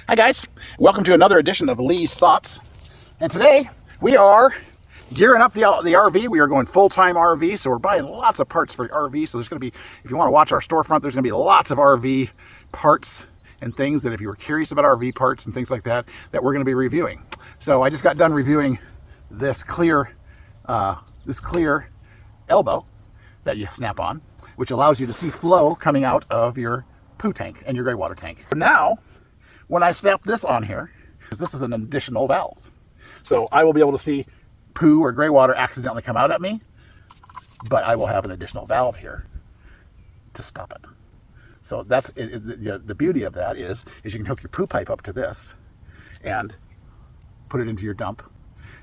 Hi guys, welcome to another edition of Lee's Thoughts. And today we are gearing up the RV. We are going full-time RV, so we're buying lots of parts for RV. So there's going to be, if you want to watch our storefront, there's going to be lots of RV parts and things that if you were curious about RV parts and things like that, that we're going to be reviewing. So I just got done reviewing this clear elbow that you snap on, which allows you to see flow coming out of your poo tank and your gray water tank. Now, when I snap this on here, because this is an additional valve, so I will be able to see poo or gray water accidentally come out at me, but I will have an additional valve here to stop it. So that's the beauty of that is you can hook your poo pipe up to this and put it into your dump,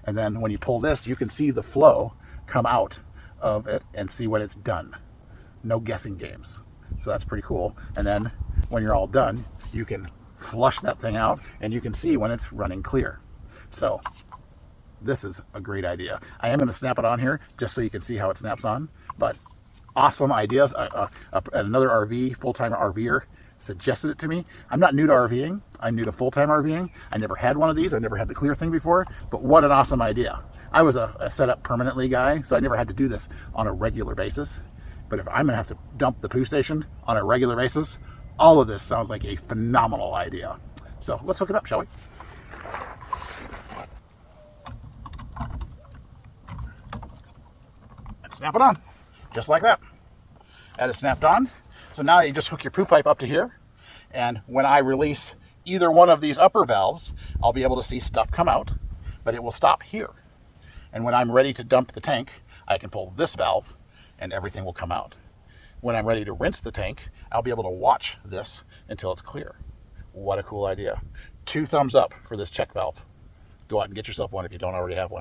and then when you pull this, you can see the flow come out of it and see when it's done. No guessing games. So that's pretty cool. And then when you're all done, you can flush that thing out and you can see when it's running clear. So this is a great idea. I am going to snap it on here just so you can see how it snaps on, but awesome ideas. Another RV, full-time RVer suggested it to me. I'm not new to RVing. I'm new to full-time RVing. I never had one of these. I never had the clear thing before, but what an awesome idea. I was a set up permanently guy, so I never had to do this on a regular basis. But if I'm going to have to dump the poo station on a regular basis, all of this sounds like a phenomenal idea. So let's hook it up, shall we? And snap it on, just like that. That is snapped on. So now you just hook your poo pipe up to here, and when I release either one of these upper valves, I'll be able to see stuff come out, but it will stop here. And when I'm ready to dump the tank, I can pull this valve and everything will come out. When I'm ready to rinse the tank, I'll be able to watch this until it's clear. What a cool idea. 2 thumbs up for this check valve. Go out and get yourself one if you don't already have one.